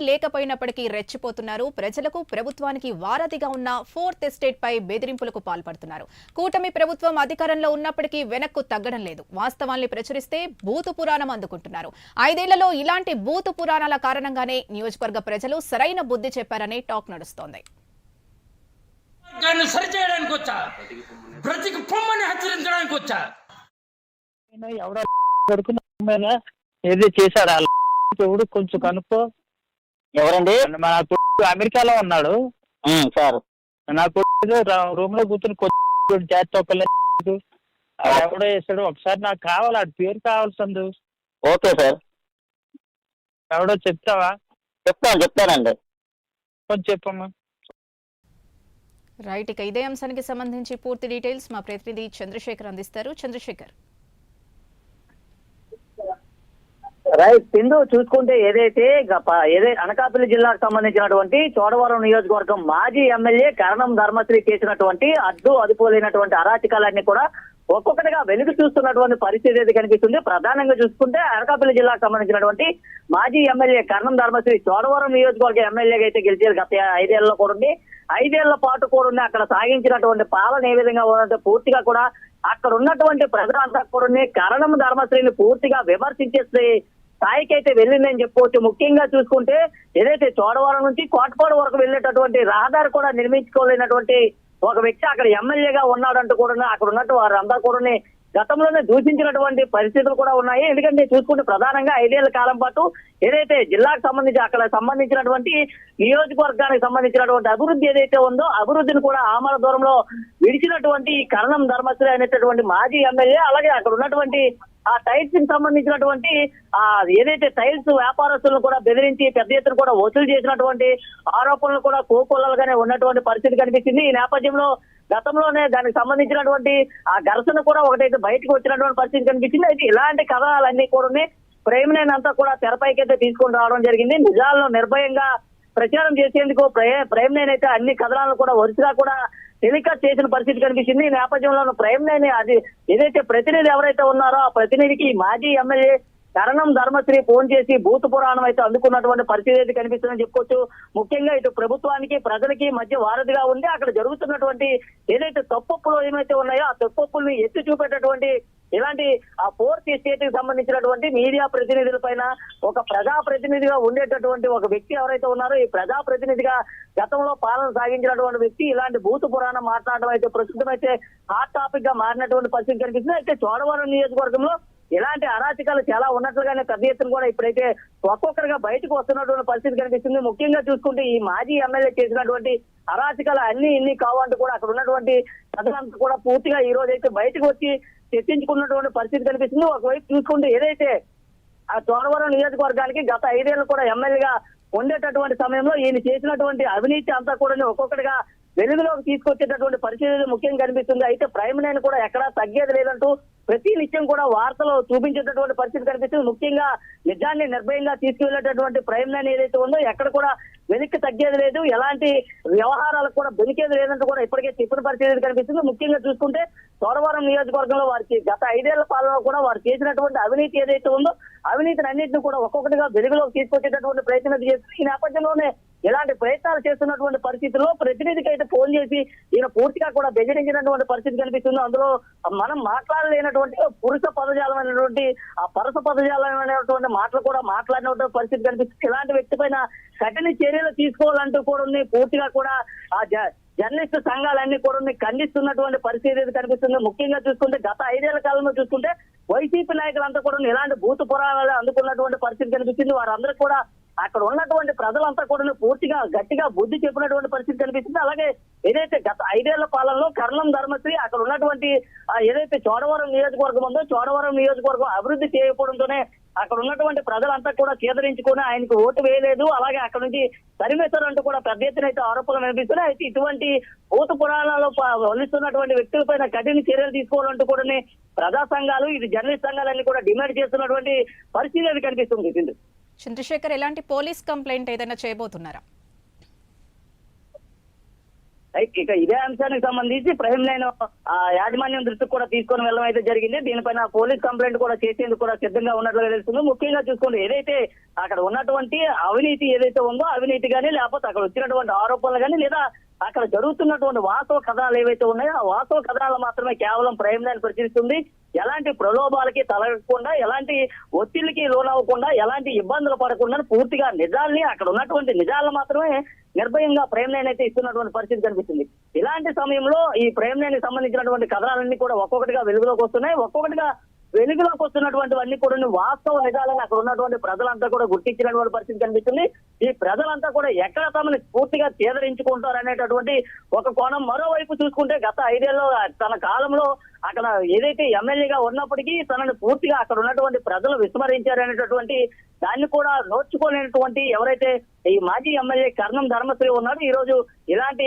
లేకపోయినప్పటికీ రెచ్చిపోతున్నారు. ప్రజలకు ప్రభుత్వానికి వారధిగా ఉన్న ఫోర్త్ ఎస్టేట్ పై బెదిరింపులకు పాల్పడుతున్నారు. కూటమి ప్రభుత్వం అధికారంలో ఉన్నప్పటికీ వెనక్కు తగ్గడం లేదు. వాస్తవాల్ని ప్రచురిస్తే బూతు పురాణం అందుకుంటున్నారు. 5 ఏళ్లలో ఇలాంటి బూతు పురాణాల కారణంగానే నియోజకవర్గ ప్రజలు సరైన బుద్ధి చెప్పారనే టాక్ నడుస్తోంది. సరిచేయడానికి వచ్చా, బ్రతికి పొమ్మని హెచ్చరించడానికి వచ్చా. ఏది చేశాడు ఎవడు కొంచెం కనుక్కో. ఎవరండి? నా కొడుకు అమెరికాలో ఉన్నాడు సార్. నా కొడుకు రూమ్ లో కూర్చొని చేత ఎవడో వేసాడు. ఒకసారి నాకు కావాలి, ఆడి పేరు కావాల్సింది. ఓకే సార్, ఎవడో చెప్తావా? చెప్తానండి. కొంచెం చెప్పమ్మా. రైట్, ఇక ఇదే అంశానికి సంబంధించి పూర్తి డీటెయిల్స్ మా ప్రతినిధి చంద్రశేఖర్ అందిస్తారు. చంద్రశేఖర్. రైట్ సింధు, చూసుకుంటే ఏదైతే అనకాపల్లి జిల్లాకు సంబంధించినటువంటి చోడవరం నియోజకవర్గం మాజీ ఎమ్మెల్యే కరణం ధర్మశ్రీ చేసినటువంటి అదుపులేనటువంటి అరాచకాలన్నీ కూడా ఒక్కొక్కటిగా వెలుగు చూస్తున్నటువంటి పరిస్థితి అయితే కనిపిస్తుంది. ప్రధానంగా చూసుకుంటే అనకాపల్లి జిల్లాకు సంబంధించినటువంటి మాజీ ఎమ్మెల్యే కరణం ధర్మశ్రీ చోడవరం నియోజకవర్గ ఎమ్మెల్యేగా అయితే గెలిచారు. గత 5 ఏళ్లలో కూడా 5 ఏళ్ల పాటు కూడా అక్కడ సాగించినటువంటి పాలన ఏ విధంగా ఉన్నంటే పూర్తిగా కూడా అక్కడ ఉన్నటువంటి ప్రజలంతా కూడా కరణం ధర్మశ్రీని పూర్తిగా విమర్శించేస్తే స్థాయికి అయితే వెళ్ళిందని చెప్పవచ్చు. ముఖ్యంగా చూసుకుంటే ఏదైతే చోడవరం నుంచి కోటపాడు వరకు వెళ్ళేటటువంటి రహదారి కూడా నిర్మించుకోలేనటువంటి ఒక వ్యక్తి అక్కడ ఎమ్మెల్యేగా ఉన్నాడంటూ కూడా అక్కడ ఉన్నట్టు వారందరూ కూడా గతంలోనే దూషించినటువంటి పరిస్థితులు కూడా ఉన్నాయి. ఎందుకంటే చూసుకుంటే ప్రధానంగా 5 ఏళ్ల కాలం పాటు ఏదైతే జిల్లాకు సంబంధించి అక్కడ సంబంధించినటువంటి నియోజకవర్గానికి సంబంధించినటువంటి అభివృద్ధి ఏదైతే ఉందో అభివృద్ధిని కూడా ఆమల దూరంలో విడిచినటువంటి కరణం ధర్మశ్రీ అనేటటువంటి మాజీ ఎమ్మెల్యే, అలాగే అక్కడ ఉన్నటువంటి ఆ టైల్స్ కి సంబంధించినటువంటి ఏదైతే టైల్స్ వ్యాపారస్తులను కూడా బెదిరించి పెద్ద ఎత్తున కూడా వసూలు చేసినటువంటి ఆరోపణలు కూడా కోకొల్లలుగానే ఉన్నటువంటి పరిస్థితి కనిపించింది. ఈ నేపథ్యంలో గతంలోనే దానికి సంబంధించినటువంటి ఆ ఘర్షణ కూడా ఒకటైతే బయటకు వచ్చినటువంటి పరిస్థితి కనిపించింది. అయితే ఇలాంటి కథనాలన్నీ కూడా ప్రేమనేని అంతా కూడా తెరపైకి అయితే తీసుకొని రావడం జరిగింది. నిజాలను నిర్భయంగా ప్రచారం చేసేందుకు ప్రేమనేని అయితే అన్ని కథనాలను కూడా వరుసగా కూడా టెలికాస్ట్ చేసిన పరిస్థితి కనిపించింది. ఈ నేపథ్యంలో ప్రేమనేని అది ఏదైతే ప్రతినిధి ఎవరైతే ఉన్నారో ఆ ప్రతినిధికి మాజీ ఎమ్మెల్యే కరణం ధర్మశ్రీ ఫోన్ చేసి భూత పురాణం అయితే అందుకున్నటువంటి పరిస్థితి అయితే కనిపిస్తుందని చెప్పుకోవచ్చు. ముఖ్యంగా ఇటు ప్రభుత్వానికి ప్రజలకి మధ్య వారధిగా ఉండి అక్కడ జరుగుతున్నటువంటి ఏదైతే తప్పొప్పులు ఏమైతే ఉన్నాయో ఆ తప్పొప్పుల్ని ఎత్తి చూపేటటువంటి ఇలాంటి ఆ ఫోర్త్ ఎస్టేట్ కి సంబంధించినటువంటి మీడియా ప్రతినిధుల పైన ఒక ప్రజా ప్రతినిధిగా ఉండేటటువంటి ఒక వ్యక్తి ఎవరైతే ఉన్నారో ఈ ప్రజా ప్రతినిధిగా గతంలో పాలన సాగించినటువంటి వ్యక్తి ఇలాంటి భూత పురాణం మాట్లాడడం అయితే ప్రస్తుతం అయితే హాట్ టాపిక్ గా మారినటువంటి పరిస్థితి కనిపిస్తుంది. అయితే చోడవరం నియోజకవర్గంలో ఇలాంటి అరాచకాలు చాలా ఉన్నట్లుగానే పెద్ద ఎత్తున కూడా ఇప్పుడైతే ఒక్కొక్కరిగా బయటకు వస్తున్నటువంటి పరిస్థితి కనిపిస్తుంది. ముఖ్యంగా చూసుకుంటే ఈ మాజీ ఎమ్మెల్యే చేసినటువంటి అరాచకాలు ఇన్ని కావంటూ కూడా అక్కడ ఉన్నటువంటి ప్రజలంతా కూడా పూర్తిగా ఈ రోజు అయితే బయటకు వచ్చి చర్చించుకున్నటువంటి పరిస్థితి కనిపిస్తుంది. ఒకవైపు చూసుకుంటే ఏదైతే ఆ చోడవరం నియోజకవర్గానికి గత 5 ఏళ్ళు కూడా ఎమ్మెల్యేగా ఉండేటటువంటి సమయంలో ఈయన చేసినటువంటి అవినీతి అంతా కూడా ఒక్కొక్కటిగా వెలుగులోకి తీసుకొచ్చేటటువంటి పరిస్థితి ముఖ్యంగా కనిపిస్తుంది. అయితే ప్రేమనేని కూడా ఎక్కడా తగ్గేది లేదంటూ ప్రతి నిత్యం కూడా వార్తలు చూపించేటటువంటి పరిస్థితి కనిపిస్తుంది. ముఖ్యంగా నిజాన్ని నిర్భయంగా తీసుకువెళ్లేటటువంటి ప్రేమనేని ఏదైతే ఉందో ఎక్కడ కూడా వెనక్కి తగ్గేది లేదు, ఎలాంటి వ్యవహారాలకు కూడా బెనికేది లేదంటూ కూడా ఇప్పటికే చెప్పిన పరిస్థితి కనిపిస్తుంది. ముఖ్యంగా చూసుకుంటే చోడవరం నియోజకవర్గంలో వారికి గత 5 ఏళ్ల పాలనలో కూడా వారు చేసినటువంటి అవినీతి ఏదైతే ఉందో అవినీతిని అన్నింటినీ కూడా ఒక్కొక్కటిగా వెలుగులోకి తీసుకొచ్చేటటువంటి ప్రయత్నం చేస్తుంది. ఈ నేపథ్యంలోనే ఇలాంటి ప్రయత్నాలు చేస్తున్నటువంటి పరిస్థితుల్లో ప్రతినిధికి అయితే ఫోన్ చేసి ఈయన పూర్తిగా కూడా బెదిరించినటువంటి పరిస్థితి కనిపిస్తుంది. అందులో మనం మాట్లాడలేనటువంటి పురుష పదజాలమైనటువంటి ఆ పరస పదజాలమైనటువంటి మాటలు కూడా మాట్లాడినటువంటి పరిస్థితి కనిపిస్తుంది. ఇలాంటి వ్యక్తి పైన కఠిన చర్యలు తీసుకోవాలంటూ కూడా పూర్తిగా కూడా ఆ జర్నలిస్టు సంఘాలన్నీ కూడా ఖండిస్తున్నటువంటి పరిస్థితి కనిపిస్తుంది. ముఖ్యంగా చూసుకుంటే గత 5 ఏళ్ల కాలంలో చూసుకుంటే వైసీపీ నాయకులంతా కూడా ఇలాంటి భూత పురాణాలు అందుకున్నటువంటి పరిస్థితి కనిపిస్తుంది. వారందరూ కూడా అక్కడ ఉన్నటువంటి ప్రజలంతా కూడా పూర్తిగా గట్టిగా బుద్ధి చెప్పినటువంటి పరిస్థితి కనిపిస్తుంది. అలాగే ఏదైతే గత 5 ఏళ్ల పాలనలో కరణం ధర్మశ్రీ అక్కడ ఉన్నటువంటి ఏదైతే చోడవరం నియోజకవర్గం ఉందో చోడవరం నియోజకవర్గం అభివృద్ధి చేయకపోవడంతోనే అక్కడ ఉన్నటువంటి ప్రజలంతా కూడా చేదరించుకొని ఆయనకు ఓటు వేయలేదు, అలాగే అక్కడ నుంచి తరిమేశారంటూ కూడా పెద్ద ఎత్తున అయితే ఆరోపణలు వినిపిస్తున్నాయి. అయితే ఇటువంటి భూత పురాణాలు వల్లిస్తున్నటువంటి వ్యక్తులపైన కఠిన చర్యలు తీసుకోవాలంటూ కూడా ప్రజా సంఘాలు ఇది జర్నలిస్ట్ సంఘాలన్నీ కూడా డిమాండ్ చేస్తున్నటువంటి పరిస్థితి అది కనిపిస్తుంది. చంద్రశేఖర్, ఎలాంటి పోలీస్ కంప్లైంట్ ఏదైనా చేయబోతున్నారా? ఇక ఇదే అంశానికి సంబంధించి ప్రైమ్ లైన్ యాజమాన్యం దృష్టికి కూడా తీసుకొని వెళ్ళడం అయితే జరిగింది. దీనిపైన పోలీస్ కంప్లైంట్ కూడా చేసేందుకు కూడా సిద్ధంగా ఉన్నట్లుగా తెలుస్తుంది. ముఖ్యంగా చూసుకోండి, ఏదైతే అక్కడ ఉన్నటువంటి అవినీతి ఏదైతే ఉందో అవినీతి కానీ, లేకపోతే అక్కడ వచ్చినటువంటి ఆరోపణలు కానీ, లేదా అక్కడ జరుగుతున్నటువంటి వాస్తవ కథనాలు ఏవైతే ఉన్నాయో ఆ వాస్తవ కథనాలు మాత్రమే కేవలం ప్రైమ్ లైన్ పరిశీలిస్తుంది. ఎలాంటి ప్రలోభాలకి తలగకుండా, ఎలాంటి ఒత్తిడికి లోనవ్వకుండా, ఎలాంటి ఇబ్బందులు పడకుండా పూర్తిగా నిజాల్ని, అక్కడ ఉన్నటువంటి నిజాలను మాత్రమే నిర్భయంగా ప్రైమ్ లైన్ అయితే ఇస్తున్నటువంటి పరిస్థితి కనిపిస్తుంది. ఇలాంటి సమయంలో ఈ ప్రైమ్ లైన్ కి సంబంధించినటువంటి కథనాలన్నీ కూడా ఒక్కొక్కటిగా వెలుగులోకి వస్తున్నాయి. ఒక్కొక్కటిగా వెలుగులోకి వస్తున్నటువంటివన్నీ కూడా వాస్తవ నిజాలను అక్కడ ఉన్నటువంటి ప్రజలంతా కూడా గుర్తించినటువంటి పరిస్థితి కనిపిస్తుంది. ఈ ప్రజలంతా కూడా ఎక్కడ తమని పూర్తిగా చేదరించుకుంటారు అనేటటువంటి ఒక కోణం. మరోవైపు చూసుకుంటే గత 5 ఏళ్లలో తన కాలంలో అక్కడ ఏదైతే ఎమ్మెల్యేగా ఉన్నప్పటికీ తనని పూర్తిగా అక్కడ ఉన్నటువంటి ప్రజలు విస్మరించారనేటటువంటి దాన్ని కూడా నోచుకోలేనటువంటి ఎవరైతే ఈ మాజీ ఎమ్మెల్యే కర్ణం ధర్మశ్రీ ఉన్నారో ఈ రోజు ఇలాంటి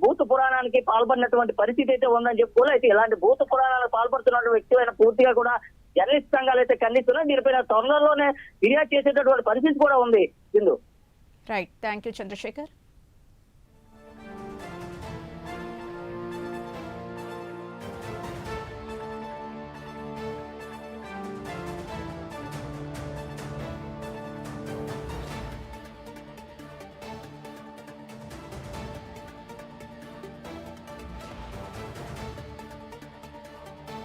భూత పురాణానికి పాల్పడినటువంటి పరిస్థితి అయితే ఉందని చెప్పుకోవాలి. అయితే ఇలాంటి భూత పురాణాలకు పాల్పడుతున్న వ్యక్తులైన పూర్తిగా కూడా జర్నలిస్ట్ సంఘాలు అయితే ఖండిస్తున్నాయి. దీనిపైన తొందరలోనే ఫిర్యాదు చేసేటటువంటి పరిస్థితి కూడా ఉంది. Sindhu. Right, thank you Chandrasekhar.